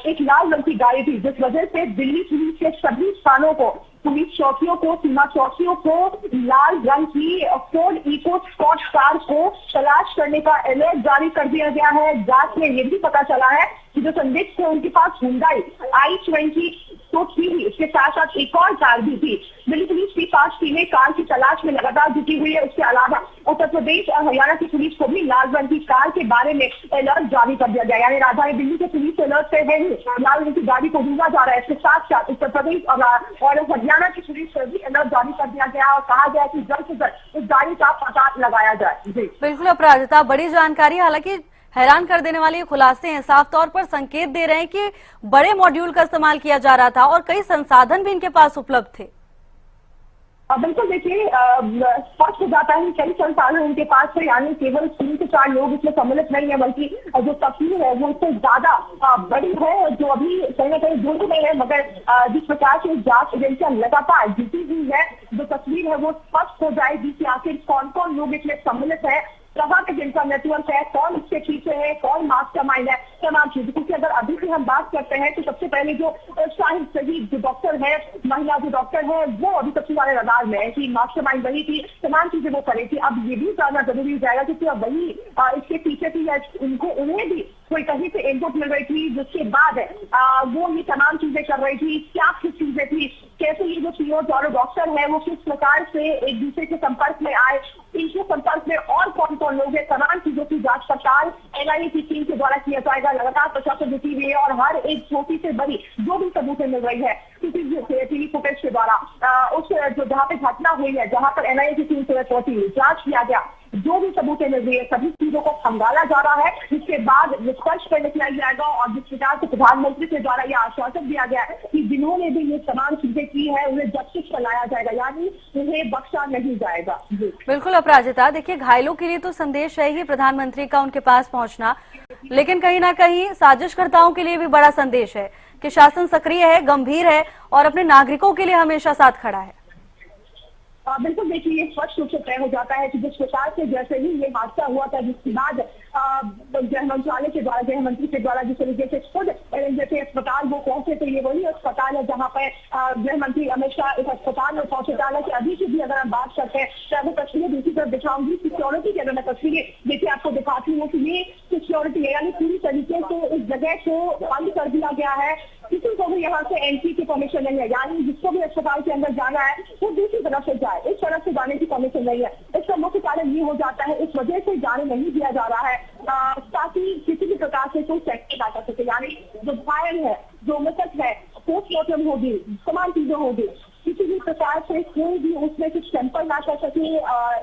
एक लाल रंग की गाड़ी थी, जिस वजह से दिल्ली पुलिस के सभी स्थानों को, पुलिस चौकियों को, सीमा चौकियों को लाल रंग की फोर्ड इको स्पॉट कार को तलाश करने का अलर्ट जारी कर दिया गया है। जांच में यह भी पता चला है कि जो संदिग्ध थे उनके पास हुंडई i20 तो थी, इसके साथ साथ एक और कार भी थी। दिल्ली पुलिस की 5 टीमें कार की तलाश में लगातार जुटी हुई है। उसके अलावा उत्तर प्रदेश और हरियाणा की पुलिस को भी लाल रंग की कार के बारे में अलर्ट जारी कर दिया गया। यानी राजधानी दिल्ली के पुलिस अलर्ट से है ही लाल रंग की गाड़ी को ढूंढा जा रहा है। इसके साथ साथ उत्तर प्रदेश और हरियाणा की पुलिस से भी अलर्ट जारी कर दिया गया और कहा गया कि जल्द से जल्द इस गाड़ी का पता लगाया जाए। जी बिल्कुल अपराजिता, बड़ी जानकारी। हालांकि हैरान कर देने वाले ये खुलासे हैं, साफ तौर पर संकेत दे रहे हैं कि बड़े मॉड्यूल का इस्तेमाल किया जा रहा था और कई संसाधन भी इनके पास उपलब्ध थे। बिल्कुल, देखिए स्पष्ट हो जाता है कई संसाधन उनके पास है, यानी केवल 3 से 4 लोग इसमें सम्मिलित नहीं है, बल्कि जो तस्वीर है वो इससे ज्यादा बड़ी है, जो अभी कहीं ना कहीं जुड़ी नहीं है। मगर जिस प्रकार से जांच एजेंसियां लगातार जुटी हुई है, जो तस्वीर है वो स्पष्ट हो जाएगी कि आखिर कौन कौन लोग इसमें सम्मिलित है, कहाँ तक इनका नेटवर्क है, कौन इसके पीछे है, कौन मास्टरमाइंड है, तमाम चीजें। क्योंकि अगर अभी भी हम बात करते हैं तो सबसे पहले जो शाहिद शहीद जो डॉक्टर है, महिला जो डॉक्टर है, वो अभी सबसे ज्यादा रडार में है कि मास्टरमाइंड वही थी, तमाम चीजें वो करी थी। अब ये भी जानना जरूरी हो जाएगा क्योंकि अब वही इसके पीछे थी या उन्हें भी कोई कहीं से इनपुट मिल रही थी, जिसके बाद वो ये तमाम चीजें कर रही थी, क्या किस चीजें थी, कैसे ये जो सीओ और डॉक्टर है वो किस प्रकार से एक दूसरे के संपर्क में आए, इनके संपर्क में और कौन कौन लोग हैं, तमाम चीजों की जांच पड़ताल एनआईए की टीम के द्वारा किया जाएगा। लगातार प्रशासन जुटी हुई है और हर एक छोटी से बड़ी जो भी सबूतें मिल रही है टीवी फुटेज के द्वारा उस जो जहाँ पे घटना हुई है, जहाँ पर एनआईए की टीम से पहुंची, जांच किया गया, जो भी सबूतें मिल रही है सभी चीजों को खंगाला जा रहा है। इसके बाद निष्कर्ष पर निकला जाएगा और जिस प्रकार से प्रधानमंत्री के द्वारा यह आश्वासन दिया गया है कि जिन्होंने भी ये तमाम चीजें की है उन्हें जस्टिस पर लाया जाएगा, यानी उन्हें बख्शा नहीं जाएगा। बिल्कुल अपराजिता, देखिए घायलों के लिए तो संदेश है ही प्रधानमंत्री का उनके पास पहुंचना, लेकिन कहीं ना कहीं साजिशकर्ताओं के लिए भी बड़ा संदेश है कि शासन सक्रिय है, गंभीर है और अपने नागरिकों के लिए हमेशा साथ खड़ा है। बिल्कुल, देखिए ये स्पष्ट रूप से तय हो जाता है कि जिस प्रकार से जैसे ही ये हादसा हुआ था, जिसके बाद गृह मंत्रालय के द्वारा, गृह मंत्री के द्वारा जिस तरीके से खुद जैसे अस्पताल वो पहुंचे थे, ये वही अस्पताल है जहां पर गृह मंत्री अमित शाह इस अस्पताल में पहुंचे। हालांकि अभी से भी अगर हम बात करते हैं तो वो तस्वीरें दूसरी तरफ दिखाऊंगी सिक्योरिटी की। अगर मैं तस्वीरें देखिए आपको दिखाती हूँ कि ये सिक्योरिटी है, यानी पूरी तरीके से इस जगह को बंद कर दिया गया है, किसी को भी यहाँ से एंट्री की परमिशन नहीं है, यानी जिसको भी अस्पताल के अंदर जाना है वो दूसरी तरफ से जाए, इस तरफ से जाने की परमिशन नहीं है। इसका मुख्य कारण ये हो जाता है, इस वजह से जाने नहीं दिया जा रहा है ताकि किसी भी प्रकार से कोई सेक्टर ना कर सके, यानी जो घायल है, जो मृतक है, पोस्टमार्टम होगी, तमाम चीजें होगी, किसी भी प्रकार से कोई भी उसमें कुछ सैंपल ना कर सके,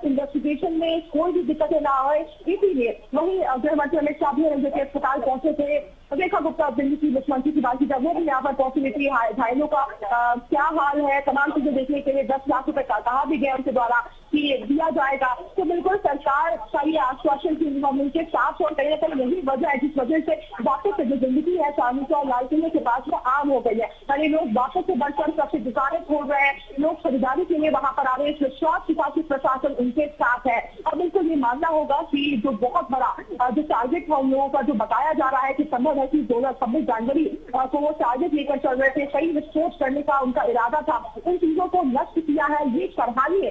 इन्वेस्टिगेशन में कोई भी दिक्कतें ना हो। इसीलिए वही गृह मंत्री अमित शाह भी अस्पताल पहुंचे थे। रेखा गुप्ता दिल्ली की मुख्यमंत्री की बात की जब वो भी यहाँ पर पहुंची थी, घायलों का क्या हाल है, तमाम चीजें देखने के लिए 10 लाख रुपए का कहा भी गया उनके द्वारा कि दिया जाएगा। तो बिल्कुल सरकार का ये आश्वासन की उनके साथ और कहीं ना कहीं यही वजह है जिस वजह से वापस से जो जिंदगी है चांदनी चौक लाल किले के पास वो आम हो गई है। यानी लोग वापस से बढ़कर सबसे दुकानें खोल रहे हैं, लोग खरीदारी के लिए वहां पर आ रहे हैं, विश्वास के साथ प्रशासन उनके साथ है। और बिल्कुल ये मानना होगा कि जो बहुत बड़ा जो टारगेट है उन लोगों का जो बताया जा रहा है कि संभव है कि 26 जनवरी को वो टारगेट लेकर चल रहे थे, कई विस्फोट करने का उनका इरादा था, उन चीजों को नष्ट किया है। ये सराहनीय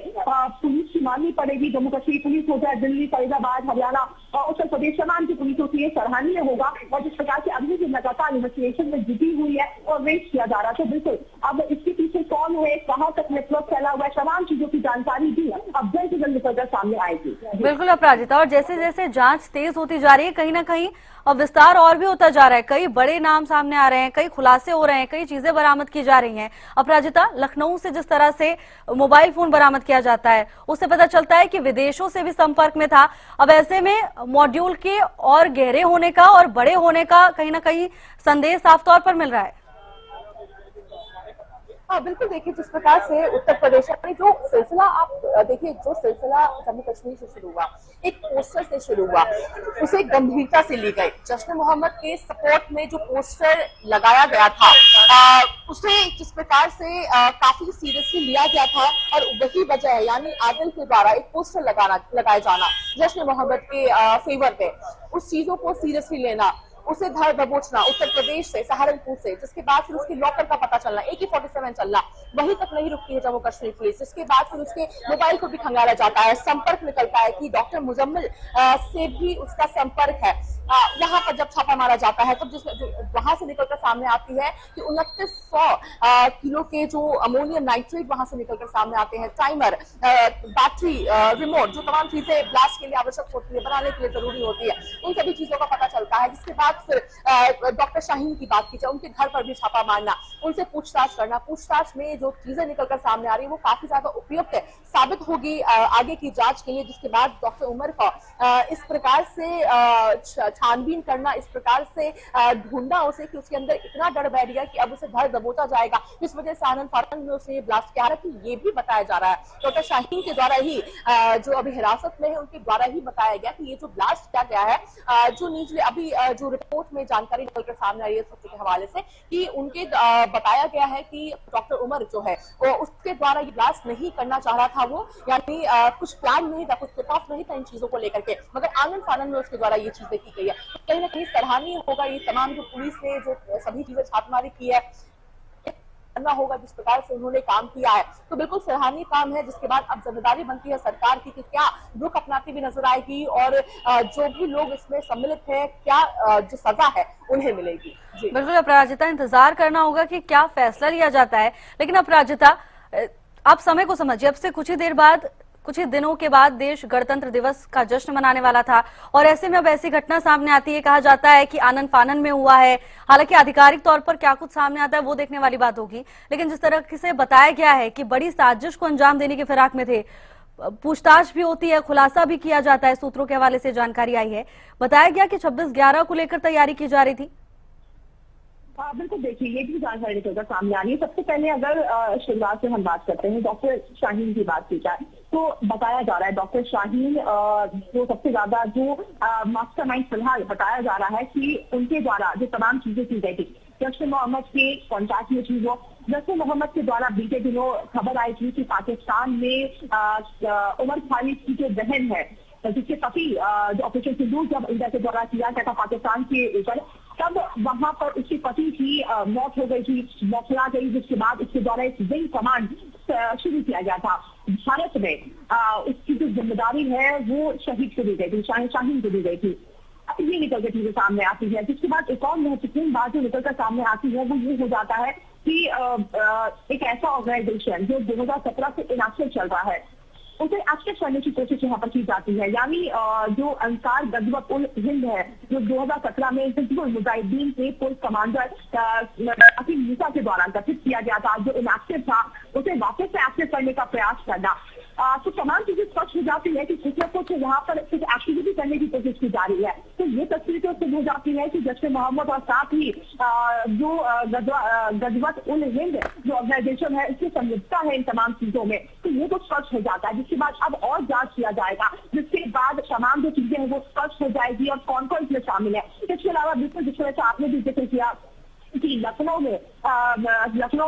पुलिस की माननी पड़ेगी, जम्मू कश्मीर पुलिस हो जाए, दिल्ली, फरीदाबाद, हरियाणा और उत्तर प्रदेश तमाम की पुलिस होती है, सराहनीय होगा। और जिस प्रकार से अभी भी लगातार इन्वेस्टिगेशन में जुटी हुई है और रेस किया जा रहा है, तो बिल्कुल अब इसके पीछे कौन है, कहाँ तक नेटवर्क फैला हुआ है, तमाम चीजों की जानकारी भी अब जल्द से जल्द निकलकर सामने आएगी। बिल्कुल अपराजिता, और जैसे जैसे जांच तेज होती जा रही है, कहीं ना कहीं अब विस्तार और भी होता जा रहा है, कई बड़े नाम सामने आ रहे हैं, कई खुलासे हो रहे हैं, कई चीजें बरामद की जा रही हैं। अपराजिता, लखनऊ से जिस तरह से मोबाइल फोन बरामद किया जाता है उससे पता चलता है कि विदेशों से भी संपर्क में था। अब ऐसे में मॉड्यूल के और गहरे होने का और बड़े होने का कहीं ना कहीं संदेश साफ तौर पर मिल रहा है। हाँ बिल्कुल, देखिए जिस प्रकार से उत्तर प्रदेश में जो सिलसिला आप देखिए, जो सिलसिला जम्मू कश्मीर से शुरू हुआ, एक पोस्टर से शुरू हुआ, उसे गंभीरता से ली गई। जश्न मोहम्मद के सपोर्ट में जो पोस्टर लगाया गया था उसे जिस प्रकार से काफी सीरियसली लिया गया था, और वही वजह है, यानी आदिल के द्वारा एक पोस्टर लगाया जाना जश्न मोहम्मद के फेवर में, उस चीजों को सीरियसली लेना, उसे धर दबोचना उत्तर प्रदेश से, सहारनपुर से, जिसके बाद फिर उसके लॉकर का पता चलना, AK-47 चलना, वहीं तक नहीं रुकती है जम्मू कश्मीर पुलिस। जिसके बाद फिर उसके मोबाइल को भी खंगाला जाता है, संपर्क निकलता है कि डॉक्टर मुजम्मिल से भी उसका संपर्क है। वहां पर जब छापा मारा जाता है तब वहां से निकलकर सामने आती है कि 2900 किलो के जो अमोनियम नाइट्रेट वहां से निकलकर सामने आते हैं। टाइमर, बैटरी, रिमोट, जो तमाम चीजें ब्लास्ट के लिए आवश्यक होती है, बनाने के लिए जरूरी होती है, उन सभी चीजों का पता चलता है। जिसके बाद फिर डॉक्टर शाहीन की बात की जाए, उनके घर पर भी छापा मारना, उनसे पूछताछ करना, पूछताछ में जो चीजें निकलकर सामने आ रही है वो काफी ज्यादा उपयुक्त साबित होगी आगे की जांच के लिए। जिसके बाद डॉक्टर उमर को इस प्रकार से छानबीन करना, इस प्रकार से ढूंढना उसे कि उसके अंदर इतना डर बैठ गया कि अब उसे धर दबोचा जाएगा, जिस वजह से आनंद फानन में उसने ये ब्लास्ट किया। हालांकि ये भी बताया जा रहा है डॉक्टर शाहीन के द्वारा ही, जो अभी हिरासत में है उनके द्वारा ही बताया गया कि ये जो ब्लास्ट किया गया है, जो नीचे अभी जो रिपोर्ट में जानकारी निकलकर सामने आई है सूत्र के हवाले से, कि उनके बताया गया है कि डॉक्टर उमर जो है वो उसके द्वारा ये ब्लास्ट नहीं करना चाह रहा था, वो यानी कुछ प्लान नहीं था, कुछ टिप ऑफ नहीं था इन चीजों को लेकर के, मगर आनंद फानन में उसके द्वारा ये चीजें की गई है। कहीं ना कहीं सराहनीय होगा ये तमाम जो पुलिस ने जो सभी चीजें छापेमारी की है, करना होगा जिस प्रकार से उन्होंने काम किया है, तो बिल्कुल सराहनीय काम है। जिसके बाद अब जिम्मेदारी बनती है सरकार की कि क्या रुख अपनाती हुई नजर आएगी, और जो भी लोग इसमें सम्मिलित है क्या जो सजा है उन्हें मिलेगी। बिल्कुल अपराजिता, इंतजार करना होगा कि क्या फैसला लिया जाता है। लेकिन अपराजिता, आप समय को समझिए, अब से कुछ ही देर बाद, कुछ ही दिनों के बाद देश गणतंत्र दिवस का जश्न मनाने वाला था, और ऐसे में अब ऐसी घटना सामने आती है, कहा जाता है कि आनंद फानन में हुआ है। हालांकि आधिकारिक तौर पर क्या कुछ सामने आता है वो देखने वाली बात होगी, लेकिन जिस तरह से बताया गया है कि बड़ी साजिश को अंजाम देने की फिराक में थे, पूछताछ भी होती है, खुलासा भी किया जाता है, सूत्रों के हवाले से जानकारी आई है, बताया गया कि 26/11 को लेकर तैयारी की जा रही थी। बिल्कुल, देखिए ये भी जानकारी निकलकर सामने आ रही है। सबसे पहले अगर शुरुआत से हम बात करते हैं, डॉक्टर शाहीन की बात की जाए तो बताया जा रहा है डॉक्टर शाहीन जो सबसे ज्यादा जो मास्टरमाइंड फिलहाल बताया जा रहा है कि उनके द्वारा जो तमाम चीजें की गई थी, जश्न मोहम्मद के कॉन्टैक्ट में थी वो। जश्न मोहम्मद के द्वारा बीते दिनों खबर आई थी कि पाकिस्तान में उमर खालिद की जो बहन है, जिसके पति ऑपरेशन सिंदूर जब इंडिया के द्वारा किया गया था पाकिस्तान के ऊपर, तब वहां पर उसके पति की मौत हो गई थी, मौत गई, जिसके बाद उसके द्वारा एक विंग कमांड शुरू किया गया था भारत में। उसकी जो जिम्मेदारी है वो शहीद को दी गई थी, शाहीन को दी गई थी। अब ये निकल के चीजें सामने आती है। जिसके बाद एक और महत्वपूर्ण बात जो निकलकर सामने आती है वो ये हो जाता है कि एक ऐसा ऑर्गेनाइजेशन जो 2017 से इनएक्टिव चल रहा है, उसे एक्टिव करने की कोशिश यहाँ पर की जाती है। यानी जो अंसार गज़वत उल हिंद है, जो 2017 में हिज़्बुल मुजाहिदीन के पुलिस कमांडर अकीम मूसा के द्वारा गठित किया गया था, जो इनएक्टिव था, उसे वापस से एक्टिव करने का प्रयास करना, तो तमाम चीजें स्पष्ट हो जाती है कि कुछ न कुछ यहाँ पर कुछ एक्टिविटी करने की कोशिश की जा रही है। तो ये तस्वीर तो सिद्ध हो जाती है कि जश्न मोहम्मद और साथ ही जो गज़वत उल हिंद जो ऑर्गेनाइजेशन है इसकी संलिप्तता है इन तमाम चीजों में, तो ये तो स्पष्ट हो जाता है। जिसके बाद अब और जांच किया जाएगा, जिसके बाद तमाम जो चीजें हैं वो स्पष्ट हो जाएगी और कौन कौन इसमें शामिल है। इसके अलावा बिल्कुल जिस तरह से आपने भी जिक्र किया कि लखनऊ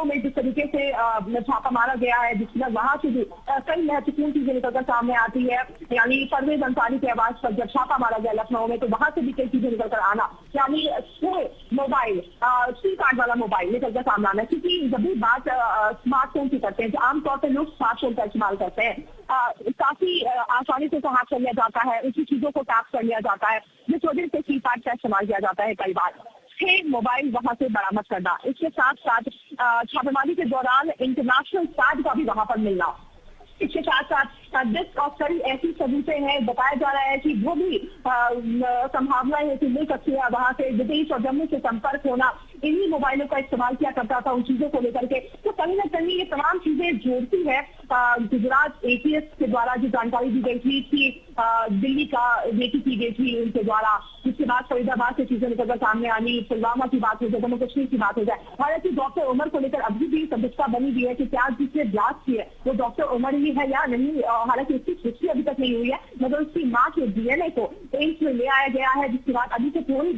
में जिस तरीके से छापा मारा गया है, जिसके बाद वहां से भी कई महत्वपूर्ण चीजें निकलकर सामने आती है। यानी परवेज अंसारी के आवाज पर जब छापा मारा गया लखनऊ में, तो वहां से भी कई चीजें निकलकर आना, यानी मोबाइल, सिम कार्ड वाला मोबाइल निकलकर सामने आना। क्योंकि जब भी बात स्मार्टफोन की करते हैं, तो आमतौर पर लोग स्मार्टफोन का इस्तेमाल करते हैं, काफी आसानी से हैक कर लिया जाता है, उसी चीजों को टैप कर लिया जाता है, जिस वजह से की पैड का इस्तेमाल किया जाता है कई बार। मोबाइल वहां से बरामद करना, इसके साथ साथ छापेमारी के दौरान इंटरनेशनल कार्ड का भी वहां पर मिलना, इसके साथ साथ डिस्क और कई ऐसी सबूतें हैं। बताया जा रहा है कि वो भी संभावना है कि मिल सकती है वहां से विदेश और जम्मू से संपर्क होना, इन्हीं मोबाइलों का इस्तेमाल किया करता था उन चीजों को लेकर के। तो कहीं ना कहीं ये तमाम चीजें जोड़ती है। गुजरात एटीएस के द्वारा जो जानकारी दी गई थी कि दिल्ली का रेकी की गई थी उनके द्वारा, जिसके बाद फरीदाबाद से चीजें निकलकर सामने आनी, पुलवामा की बात हो जाए, जम्मू कश्मीर की बात हो जाए। हालांकि डॉक्टर उमर को लेकर अभी भी संदिग्धता बनी हुई है कि क्या जिसने ब्लास्ट की है वो डॉक्टर उमर ही है या नहीं। हालांकि उसकी पुष्टि अभी तक नहीं हुई है, मगर उसकी मां के डीएनए को एम्स में ले आया गया है, जिसके बाद अभी से थोड़ी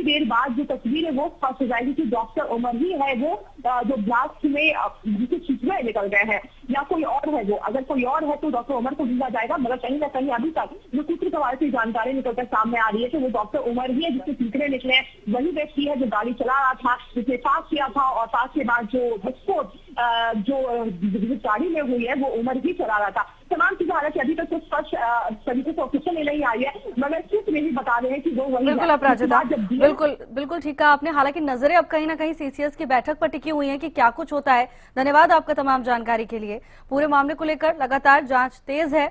देर बाद जो तस्वीर है वो स्पष्ट हो जाएगी कि डॉक्टर उमर ही है वो जो ब्लास्ट में जिसे छिछुए निकल गए हैं, या कोई और है वो। अगर कोई और है तो डॉक्टर उमर को ढूंढा जाएगा, मगर कहीं ना कहीं अभी तक जो सूत्र सवाल से जानकारी निकलकर सामने आ रही है कि वो डॉक्टर उमर ही है जिसके सीखने निकले हैं, वही व्यक्ति है जो गाड़ी चला रहा था, जिसने पास किया था, और पास के बाद जो विस्फोट जो गाड़ी में हुई है वो उमर ही चला रहा था। तमाम चीजें हालांकि अभी तक तो स्पष्ट तरीके से ऑफिशियल नहीं आई है, मगर सूत्र यही बता रहे हैं कि वो वही बिल्कुल अपराजिता, बिल्कुल ठीक कहा आपने। हालांकि नजरें अब कहीं ना कहीं सीसीएस की बैठक पर टिकी हुई हैं कि क्या कुछ होता है। धन्यवाद आपका तमाम जानकारी के लिए। पूरे मामले को लेकर लगातार जांच तेज है।